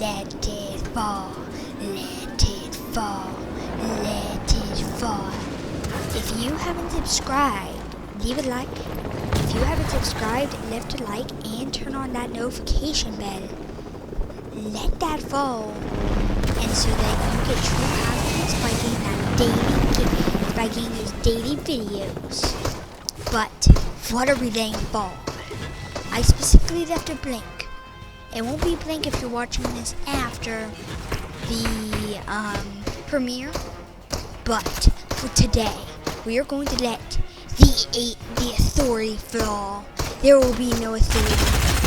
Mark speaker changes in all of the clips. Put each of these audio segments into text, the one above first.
Speaker 1: let it fall, let it fall, let it fall. If you haven't subscribed, leave a like. If you haven't subscribed, left a like and turn on that notification bell. Let that fall, and so that you get true happiness by getting those daily videos. But what are we letting fall? I specifically left a blank. It won't be blank if you're watching this after the premiere. But for today, we are going to let the authority fall. There will be no authority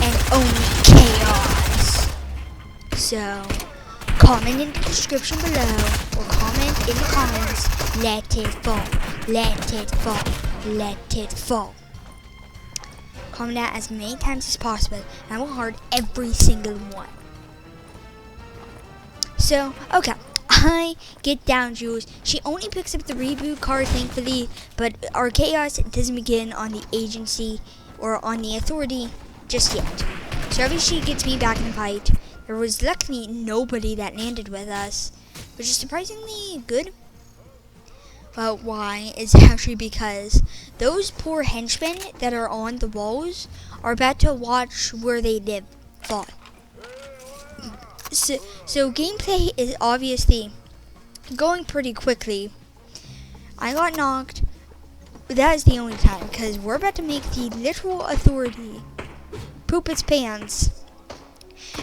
Speaker 1: and only chaos. So, comment in the description below or comment in the comments. Let it fall. Let it fall. Let it fall. Comment that as many times as possible, and I will heart every single one. So, okay. I get down, Jules. She only picks up the reboot card, thankfully, but our chaos doesn't begin on the agency or on the authority just yet. So every she gets me back in the fight. There was luckily nobody that landed with us, which is surprisingly good. Well, why is actually because those poor henchmen that are on the walls are about to watch where they live fall. So gameplay is obviously going pretty quickly. I got knocked. That is the only time, because we're about to make the literal authority poop its pants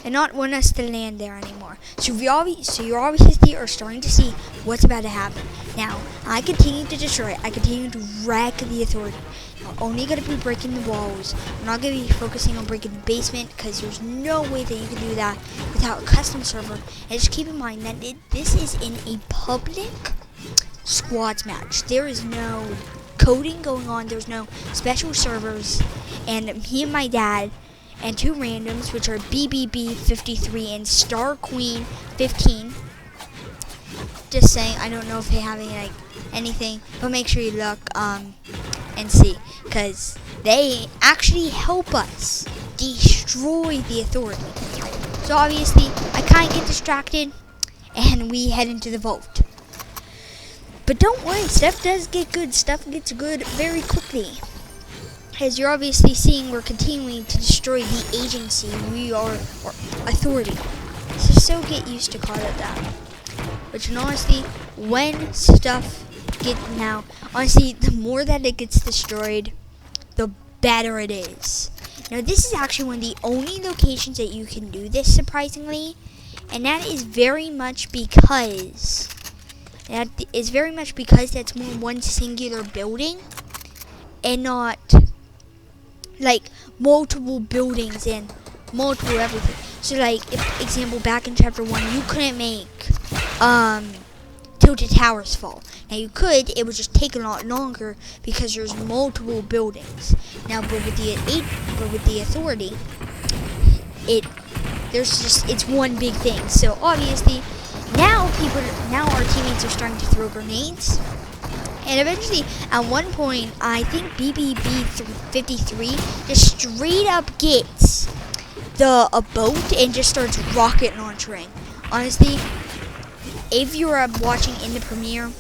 Speaker 1: and not want us to land there anymore. So you obviously are starting to see what's about to happen. Now, I continue to destroy it. I continue to wreck the authority. I'm only going to be breaking the walls. I'm not going to be focusing on breaking the basement, because there's no way that you can do that without a custom server. And just keep in mind that this is in a public squads match. There is no coding going on. There's no special servers. And me and my dad and two randoms, which are BBB53 and Star Queen 15. Just saying, I don't know if they have anything, but make sure you look and see, because they actually help us destroy the authority. So obviously, I kind of get distracted, and we head into the vault. But don't worry, stuff does get good. Stuff gets good very quickly. As you're obviously seeing, we're continuing to destroy the agency. We are authority. So get used to call it that. Which, honestly, when stuff honestly, the more that it gets destroyed, the better it is. Now, this is actually one of the only locations that you can do this, surprisingly. And that is very much because that's more one singular building and not like multiple buildings and multiple everything. So like, if example, back in chapter 1, you couldn't make tilted towers fall. Now you could, it would just take a lot longer because there's multiple buildings. Now, but with the authority, it's one big thing. So obviously, now our teammates are starting to throw grenades. And eventually, at one point, I think BBB53 just straight up gets a boat and just starts rocket launching. Honestly, if you're watching in the premiere,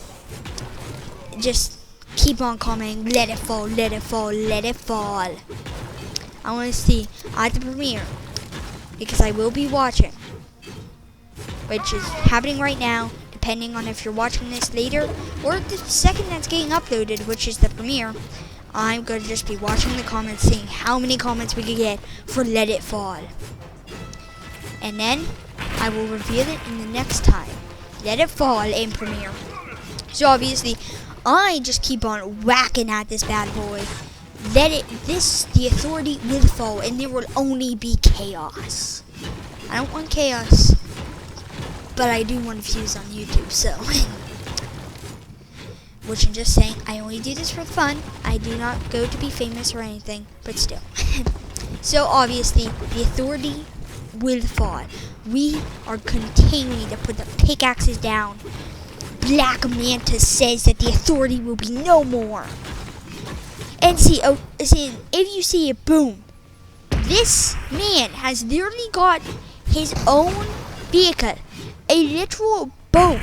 Speaker 1: just keep on commenting, let it fall, let it fall, let it fall. I want to see at the premiere, because I will be watching, which is happening right now, depending on if you're watching this later or the second that's getting uploaded, which is the premiere. I'm going to just be watching the comments, seeing how many comments we can get for Let It Fall. And then I will reveal it in the next time. Let It Fall in premiere. So obviously, I just keep on whacking at this bad boy. The authority will fall, and there will only be chaos. I don't want chaos, but I do want views on YouTube, so. Which I'm just saying, I only do this for fun. I do not go to be famous or anything, but still. So obviously, the authority will fall. We are continuing to put the pickaxes down. Black Manta says that the authority will be no more. And see, if you see it, boom. This man has literally got his own vehicle, a literal boat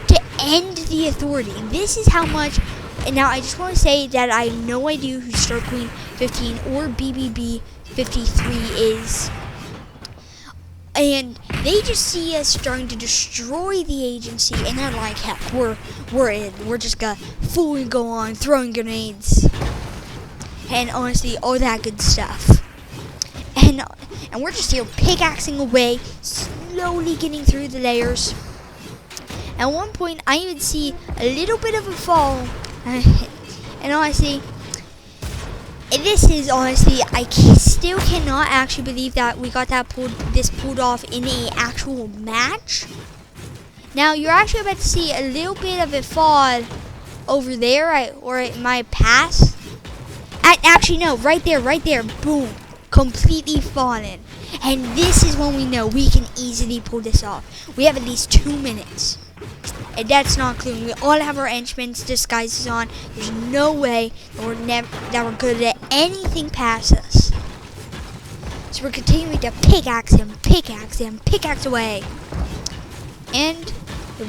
Speaker 1: to end the authority. This is how much. And now I just want to say that I have no idea who Star Queen 15 or BBB 53 is. And they just see us starting to destroy the agency, and they're like, heck, we're in. We're just gonna fully go on throwing grenades. And honestly, all that good stuff. And we're just here pickaxing away, slowly getting through the layers. At one point, I even see a little bit of a fall. And honestly, this is honestly, I still cannot actually believe that we got that pulled off in a actual match. Now you're actually about to see a little bit of a fall over there, or it might pass. Actually, no, right there, boom, completely fallen. And this is when we know we can easily pull this off. We have at least 2 minutes. And that's not including, we all have our enchantments, disguises on. There's no way that we're good at anything past us. So we're continuing to pickaxe him, pickaxe away. And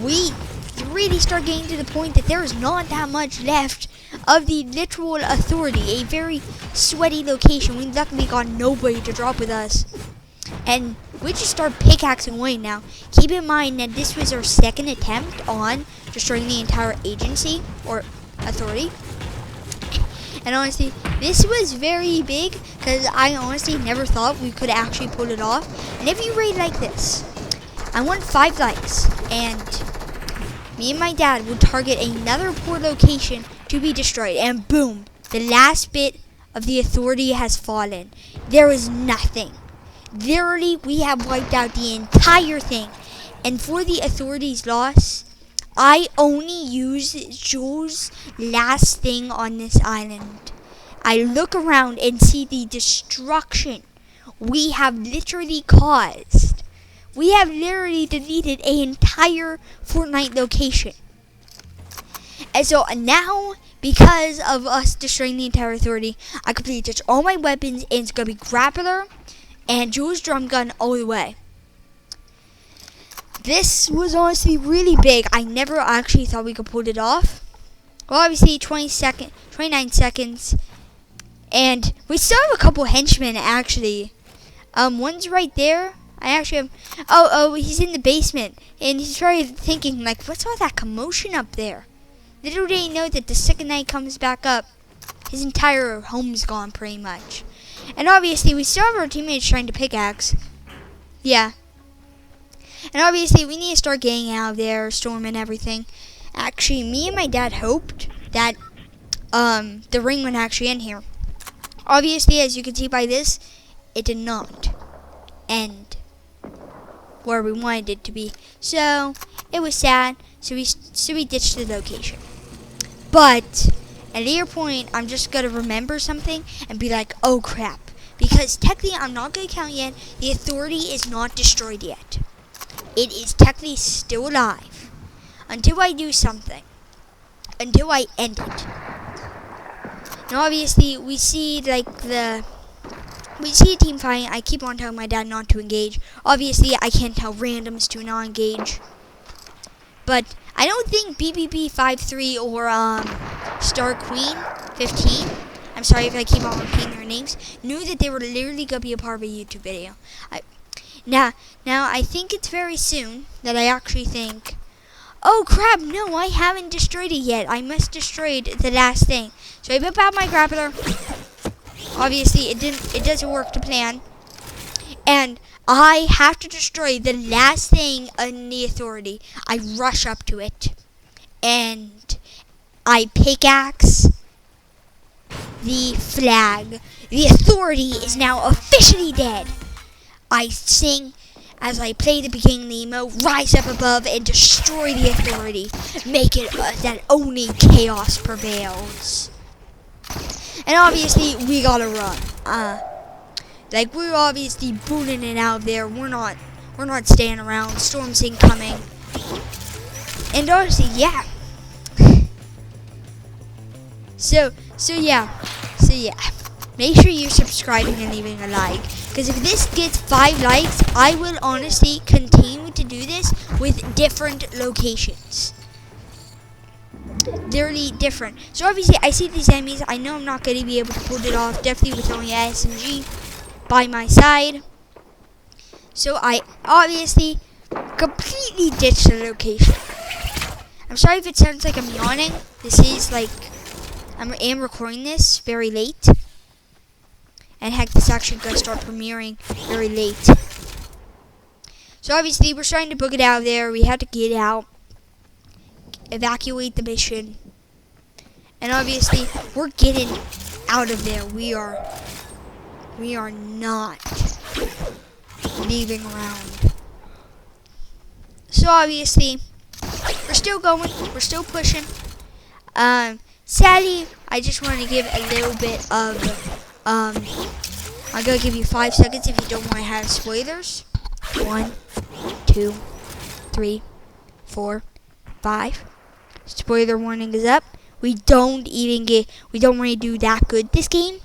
Speaker 1: we really start getting to the point that there is not that much left of the literal authority. A very sweaty location. We luckily got nobody to drop with us. And we just start pickaxing away now. Keep in mind that this was our second attempt on destroying the entire agency or authority. And honestly, this was very big because I honestly never thought we could actually pull it off. And if you rate like this, I want 5 likes. And me and my dad would target another poor location to be destroyed. And boom, the last bit of the authority has fallen. There is nothing. Literally, we have wiped out the entire thing. And for the authority's loss, I only use Jules' last thing on this island. I look around and see the destruction we have literally caused. We have literally deleted an entire Fortnite location. And so now, because of us destroying the entire authority, I completely ditched all my weapons, and it's going to be grappler and Jules drum gun all the way. This was honestly really big. I never actually thought we could pull it off. Well, obviously 29 seconds. And we still have a couple henchmen actually. One's right there. I actually have, oh, he's in the basement. And he's probably thinking like, what's all that commotion up there? Little did he know that the second night comes back up, his entire home's gone pretty much. And obviously, we still have our teammates trying to pickaxe. Yeah. And obviously, we need to start getting out of there, storm and everything. Actually, me and my dad hoped that the ring would actually end here. Obviously, as you can see by this, it did not end where we wanted it to be. So, it was sad. So we ditched the location. But at a later point, I'm just going to remember something and be like, oh crap. Because technically, I'm not going to count yet. The authority is not destroyed yet. It is technically still alive. Until I do something. Until I end it. Now obviously, we see a team fighting. I keep on telling my dad not to engage. Obviously, I can't tell randoms to not engage. But I don't think BBB 53 or Star Queen 15, I'm sorry if I keep on repeating their names, knew that they were literally going to be a part of a YouTube video. Now I think it's very soon that I actually think, oh crap, no, I haven't destroyed it yet. I must destroy the last thing. So I whip out my grappler. Obviously, it doesn't work to plan. And I have to destroy the last thing in the authority. I rush up to it. And I pickaxe the flag. The authority is now officially dead. I sing as I play the beginning emo, rise up above and destroy the authority. Make it that only chaos prevails. And obviously, we gotta run. Like, we're obviously booting it out there. We're not staying around. Storm's incoming. And honestly, yeah. So yeah. Make sure you're subscribing and leaving a like. Because if this gets 5 likes, I will honestly continue to with different locations. Literally different. So obviously I see these enemies. I know I'm not going to be able to pull it off. Definitely with only a SMG by my side. So I obviously completely ditched the location. I'm sorry if it sounds like I'm yawning. This is like, I am recording this very late. And heck, this actually going to start premiering very late. So obviously we're starting to book it out of there. We have to get out. Evacuate the mission. And obviously we're getting out of there. We are not leaving around. So obviously we're still going, we're still pushing. Sadly, I just want to give a little bit of I'm gonna give you 5 seconds if you don't want to have spoilers. 1, 2, 3, 4, 5. Spoiler warning is up. We don't really do that good this game.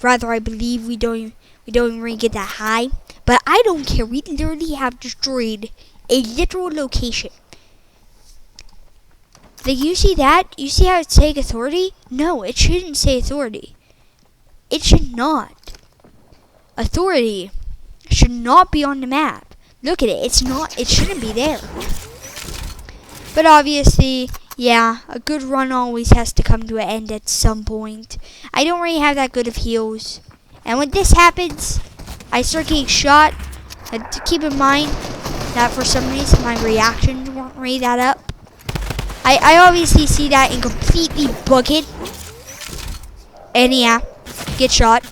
Speaker 1: Rather, I believe we don't really get that high. But I don't care. We literally have destroyed a literal location. Like, you see that? You see how it's saying authority? No, it shouldn't say authority. It should not. Authority should not be on the map. Look at it. It's not. It shouldn't be there. But obviously, yeah, a good run always has to come to an end at some point. I don't really have that good of heals. And when this happens, I start getting shot. And to keep in mind that for some reason my reactions weren't really that up. I obviously see that and completely book it. And yeah, get shot.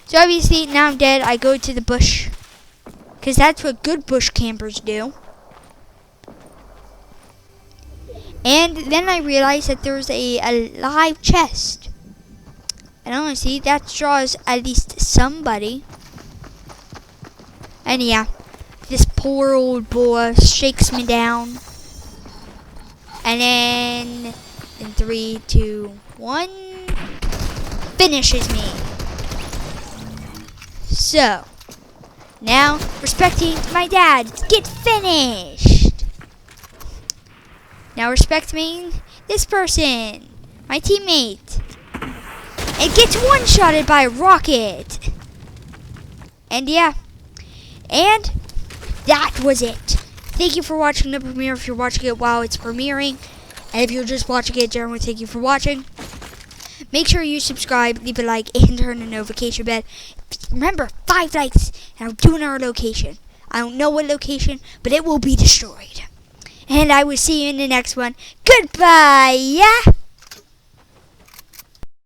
Speaker 1: So obviously, now I'm dead. I go to the bush. Because that's what good bush campers do. And then I realized that there's a live chest. And honestly, that draws at least somebody. And yeah, this poor old boy shakes me down. And then, in 3, 2, 1, finishes me. So, now, respecting my dad, get finished. Now respecting this person, my teammate. It gets one-shotted by a rocket. And yeah. And that was it. Thank you for watching the premiere if you're watching it while it's premiering. And if you're just watching it generally, thank you for watching. Make sure you subscribe, leave a like, and turn the notification bell. Remember, 5 likes, and I'm doing our location. I don't know what location, but it will be destroyed. And I will see you in the next one. Goodbye, yeah?